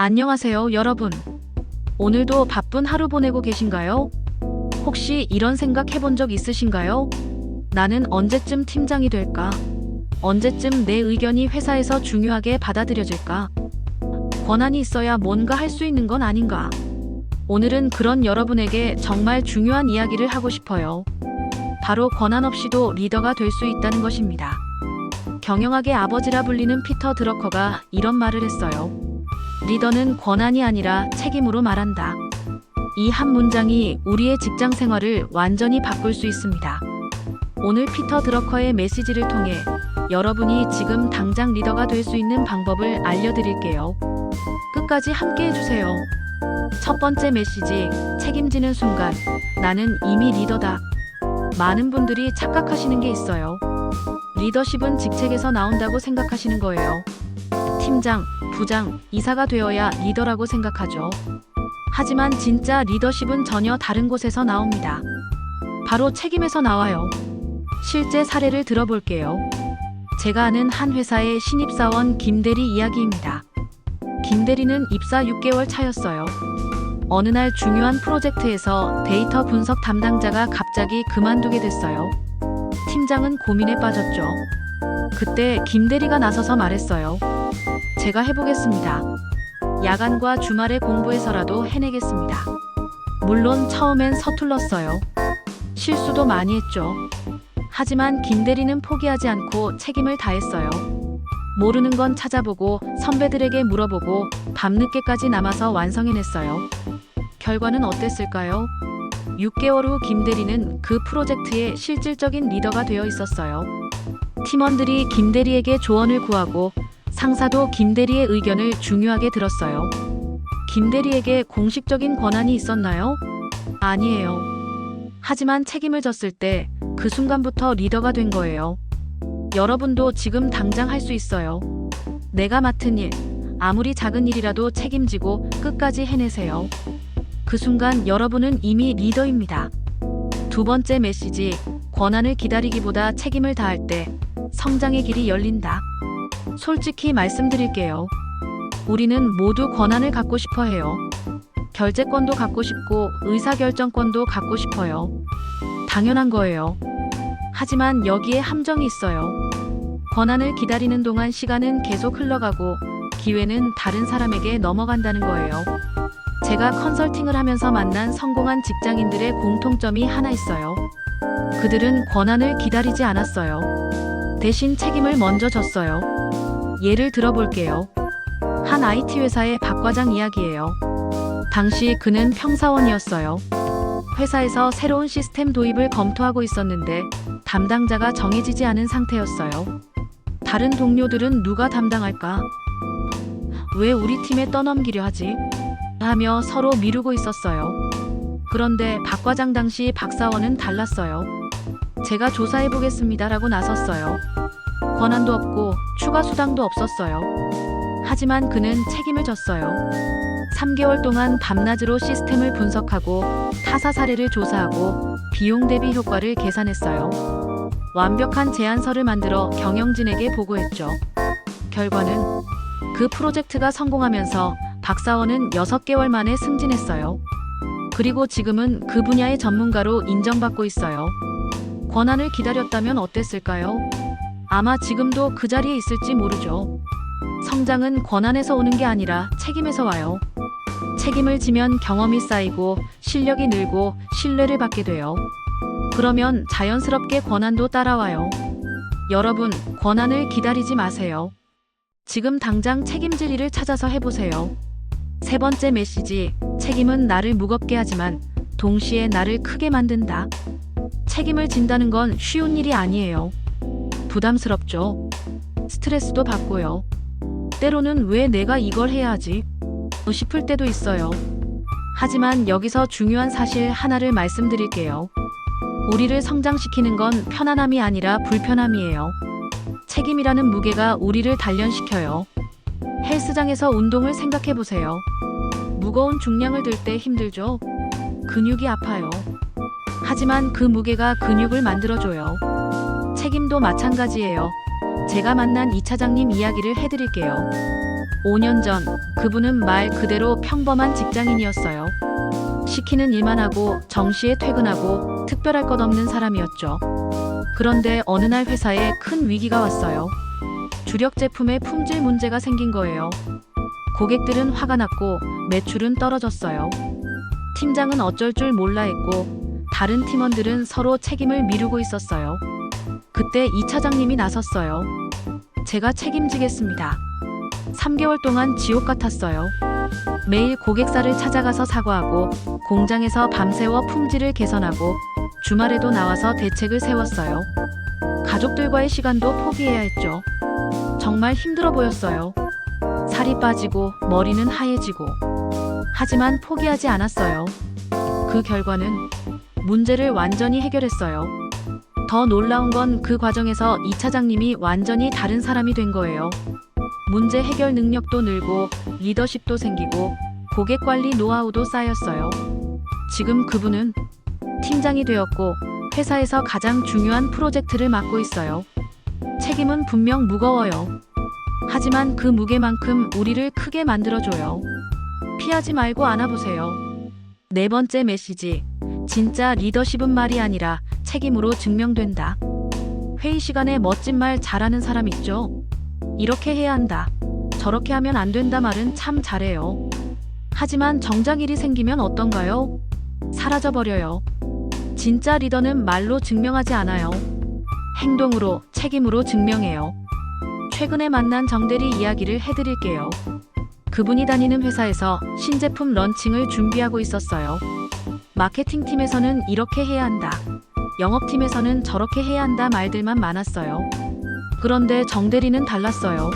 안녕하세요, 여러분. 오늘도 바쁜 하루 보내고 계신가요? 혹시 이런 생각 해본 적 있으신가요? 나는 언제쯤 팀장이 될까? 언제쯤 내 의견이 회사에서 중요하게 받아들여질까? 권한이 있어야 뭔가 할 수 있는 건 아닌가? 오늘은 그런 여러분에게 정말 중요한 이야기를 하고 싶어요. 바로 권한 없이도 리더가 될 수 있다는 것입니다. 경영학의 아버지라 불리는 피터 드러커가 이런 말을 했어요. 리더는 권한이 아니라 책임으로 말한다. 이 한 문장이 우리의 직장 생활을 완전히 바꿀 수 있습니다. 오늘 피터 드러커의 메시지를 통해 여러분이 지금 당장 리더가 될 수 있는 방법을 알려드릴게요. 끝까지 함께 해주세요. 첫 번째 메시지, 책임지는 순간 나는 이미 리더다. 많은 분들이 착각하시는 게 있어요. 리더십은 직책에서 나온다고 생각하시는 거예요. 팀장, 부장, 이사가 되어야 리더라고 생각하죠. 하지만 진짜 리더십은 전혀 다른 곳에서 나옵니다. 바로 책임에서 나와요. 실제 사례를 들어볼게요. 제가 아는 한 회사의 신입사원 김대리 이야기입니다. 김대리는 입사 6개월 차였어요. 어느 날 중요한 프로젝트에서 데이터 분석 담당자가 갑자기 그만두게 됐어요. 팀장은 고민에 빠졌죠. 그때 김대리가 나서서 말했어요. 제가 해보겠습니다. 야간과 주말에 공부해서라도 해내겠습니다. 물론 처음엔 서툴렀어요. 실수도 많이 했죠. 하지만 김대리는 포기하지 않고 책임을 다했어요. 모르는 건 찾아보고 선배들에게 물어보고 밤늦게까지 남아서 완성해냈어요. 결과는 어땠을까요? 6개월 후 김대리는 그 프로젝트의 실질적인 리더가 되어 있었어요. 팀원들이 김대리에게 조언을 구하고 상사도 김대리의 의견을 중요하게 들었어요. 김대리에게 공식적인 권한이 있었나요? 아니에요. 하지만 책임을 졌을 때 그 순간부터 리더가 된 거예요. 여러분도 지금 당장 할 수 있어요. 내가 맡은 일, 아무리 작은 일이라도 책임지고 끝까지 해내세요. 그 순간 여러분은 이미 리더입니다. 두 번째 메시지, 권한을 기다리기보다 책임을 다할 때 성장의 길이 열린다. 솔직히 말씀드릴게요. 우리는 모두 권한을 갖고 싶어 해요. 결재권도 갖고 싶고 의사결정권도 갖고 싶어요. 당연한 거예요. 하지만 여기에 함정이 있어요. 권한을 기다리는 동안 시간은 계속 흘러가고 기회는 다른 사람에게 넘어간다는 거예요. 제가 컨설팅을 하면서 만난 성공한 직장인들의 공통점이 하나 있어요. 그들은 권한을 기다리지 않았어요. 대신 책임을 먼저 졌어요. 예를 들어볼게요. 한 IT 회사의 박 과장 이야기예요. 당시 그는 평사원이었어요. 회사에서 새로운 시스템 도입을 검토하고 있었는데 담당자가 정해지지 않은 상태였어요. 다른 동료들은 누가 담당할까? 왜 우리 팀에 떠넘기려 하지? 하며 서로 미루고 있었어요. 그런데 박 과장 당시 박사원은 달랐어요. 제가 조사해보겠습니다라고 나섰어요. 권한도 없고 추가 수당도 없었어요. 하지만 그는 책임을 졌어요. 3개월 동안 밤낮으로 시스템을 분석하고 타사 사례를 조사하고 비용 대비 효과를 계산했어요. 완벽한 제안서를 만들어 경영진에게 보고했죠. 결과는 그 프로젝트가 성공하면서 박사원은 6개월 만에 승진했어요. 그리고 지금은 그 분야의 전문가로 인정받고 있어요. 권한을 기다렸다면 어땠을까요? 아마 지금도 그 자리에 있을지 모르죠. 성장은 권한에서 오는 게 아니라 책임에서 와요. 책임을 지면 경험이 쌓이고 실력이 늘고 신뢰를 받게 돼요. 그러면 자연스럽게 권한도 따라와요. 여러분, 권한을 기다리지 마세요. 지금 당장 책임질 일을 찾아서 해보세요. 세 번째 메시지, 책임은 나를 무겁게 하지만 동시에 나를 크게 만든다. 책임을 진다는 건 쉬운 일이 아니에요. 부담스럽죠. 스트레스도 받고요. 때로는 왜 내가 이걸 해야 하지? 싶을 때도 있어요. 하지만 여기서 중요한 사실 하나를 말씀드릴게요. 우리를 성장시키는 건 편안함이 아니라 불편함이에요. 책임이라는 무게가 우리를 단련시켜요. 헬스장에서 운동을 생각해보세요. 무거운 중량을 들 때 힘들죠? 근육이 아파요. 하지만 그 무게가 근육을 만들어줘요. 책임도 마찬가지예요. 제가 만난 이 차장님 이야기를 해드릴게요. 5년 전 그분은 말 그대로 평범한 직장인이었어요. 시키는 일만 하고 정시에 퇴근하고 특별할 것 없는 사람이었죠. 그런데 어느 날 회사에 큰 위기가 왔어요. 주력 제품의 품질 문제가 생긴 거예요. 고객들은 화가 났고 매출은 떨어졌어요. 팀장은 어쩔 줄 몰라 했고 다른 팀원들은 서로 책임을 미루고 있었어요. 그때 이 차장님이 나섰어요. 제가 책임지겠습니다. 3개월 동안 지옥 같았어요. 매일 고객사를 찾아가서 사과하고 공장에서 밤새워 품질을 개선하고 주말에도 나와서 대책을 세웠어요. 가족들과의 시간도 포기해야 했죠. 정말 힘들어 보였어요. 살이 빠지고 머리는 하얘지고. 하지만 포기하지 않았어요. 그 결과는 문제를 완전히 해결했어요. 더 놀라운 건 그 과정에서 이 차장님이 완전히 다른 사람이 된 거예요. 문제 해결 능력도 늘고 리더십도 생기고 고객 관리 노하우도 쌓였어요. 지금 그분은 팀장이 되었고 회사에서 가장 중요한 프로젝트를 맡고 있어요. 책임은 분명 무거워요. 하지만 그 무게만큼 우리를 크게 만들어줘요. 피하지 말고 안아보세요. 네 번째 메시지. 진짜 리더십은 말이 아니라 책임으로 증명된다. 회의 시간에 멋진 말 잘하는 사람 있죠? 이렇게 해야 한다. 저렇게 하면 안 된다 말은 참 잘해요. 하지만 정작 일이 생기면 어떤가요? 사라져버려요. 진짜 리더는 말로 증명하지 않아요. 행동으로, 책임으로 증명해요. 최근에 만난 정대리 이야기를 해드릴게요. 그분이 다니는 회사에서 신제품 런칭을 준비하고 있었어요. 마케팅팀에서는 이렇게 해야 한다. 영업팀에서는 저렇게 해야 한다 말들만 많았어요. 그런데 정대리는 달랐어요.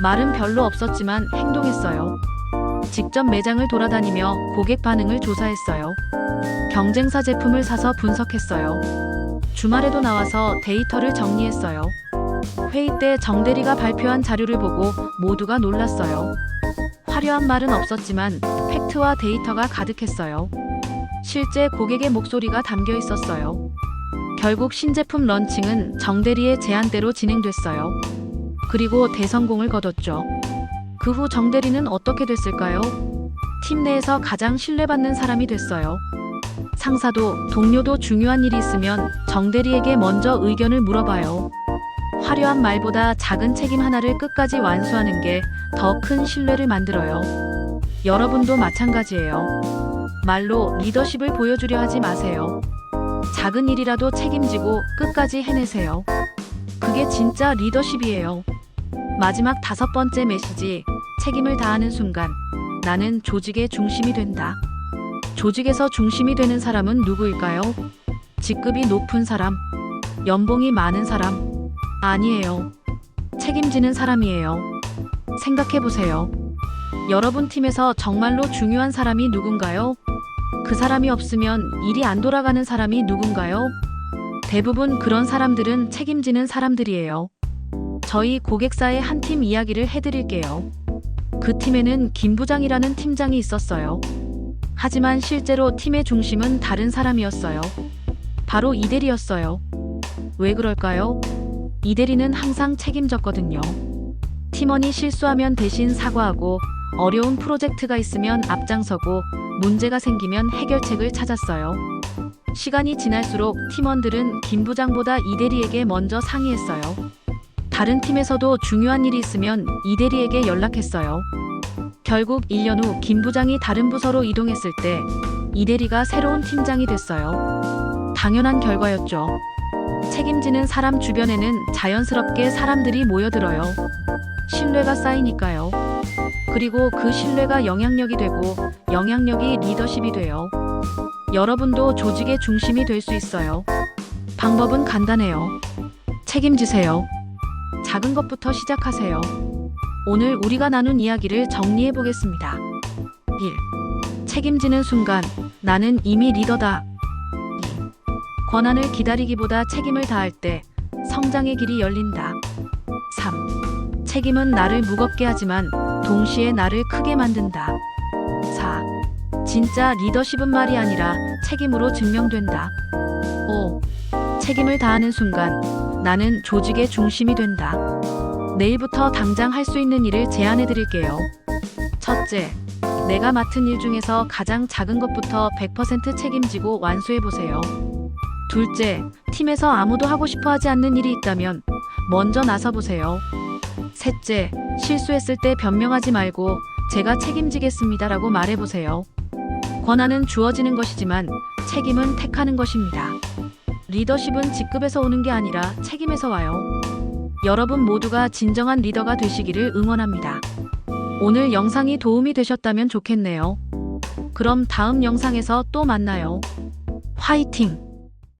말은 별로 없었지만 행동했어요. 직접 매장을 돌아다니며 고객 반응을 조사했어요. 경쟁사 제품을 사서 분석했어요. 주말에도 나와서 데이터를 정리했어요. 회의 때 정대리가 발표한 자료를 보고 모두가 놀랐어요. 화려한 말은 없었지만 팩트와 데이터가 가득했어요. 실제 고객의 목소리가 담겨 있었어요. 결국 신제품 런칭은 정대리의 제안대로 진행됐어요. 그리고 대성공을 거뒀죠. 그 후 정대리는 어떻게 됐을까요? 팀 내에서 가장 신뢰받는 사람이 됐어요. 상사도 동료도 중요한 일이 있으면 정대리에게 먼저 의견을 물어봐요. 화려한 말보다 작은 책임 하나를 끝까지 완수하는 게 더 큰 신뢰를 만들어요. 여러분도 마찬가지예요. 말로 리더십을 보여주려 하지 마세요. 작은 일이라도 책임지고 끝까지 해내세요. 그게 진짜 리더십이에요. 마지막 5번째 메시지. 책임을 다하는 순간 나는 조직의 중심이 된다. 조직에서 중심이 되는 사람은 누구일까요? 직급이 높은 사람, 연봉이 많은 사람? 아니에요. 책임지는 사람이에요. 생각해보세요. 여러분 팀에서 정말로 중요한 사람이 누군가요? 그 사람이 없으면 일이 안 돌아가는 사람이 누군가요? 대부분 그런 사람들은 책임지는 사람들이에요. 저희 고객사의 한 팀 이야기를 해드릴게요. 그 팀에는 김 부장이라는 팀장이 있었어요. 하지만 실제로 팀의 중심은 다른 사람이었어요. 바로 이 대리였어요. 왜 그럴까요? 이 대리는 항상 책임졌거든요. 팀원이 실수하면 대신 사과하고 어려운 프로젝트가 있으면 앞장서고 문제가 생기면 해결책을 찾았어요. 시간이 지날수록 팀원들은 김 부장보다 이 대리에게 먼저 상의했어요. 다른 팀에서도 중요한 일이 있으면 이 대리에게 연락했어요. 결국 1년 후 김 부장이 다른 부서로 이동했을 때 이 대리가 새로운 팀장이 됐어요. 당연한 결과였죠. 책임지는 사람 주변에는 자연스럽게 사람들이 모여들어요. 신뢰가 쌓이니까요. 그리고 그 신뢰가 영향력이 되고 영향력이 리더십이 돼요. 여러분도 조직의 중심이 될 수 있어요. 방법은 간단해요. 책임지세요. 작은 것부터 시작하세요. 오늘 우리가 나눈 이야기를 정리해 보겠습니다. 1. 책임지는 순간 나는 이미 리더다. 2. 권한을 기다리기보다 책임을 다할 때 성장의 길이 열린다. 3. 책임은 나를 무겁게 하지만 동시에 나를 크게 만든다. 4. 진짜 리더십은 말이 아니라 책임으로 증명된다. 5. 책임을 다하는 순간 나는 조직의 중심이 된다. 내일부터 당장 할 수 있는 일을 제안해 드릴게요. 첫째, 내가 맡은 일 중에서 가장 작은 것부터 100% 책임지고 완수해 보세요. 둘째, 팀에서 아무도 하고 싶어 하지 않는 일이 있다면 먼저 나서 보세요. 셋째, 실수했을 때 변명하지 말고 제가 책임지겠습니다라고 말해 보세요. 권한은 주어지는 것이지만 책임은 택하는 것입니다. 리더십은 직급에서 오는 게 아니라 책임에서 와요. 여러분 모두가 진정한 리더가 되시기를 응원합니다. 오늘 영상이 도움이 되셨다면 좋겠네요. 그럼 다음 영상에서 또 만나요. 화이팅!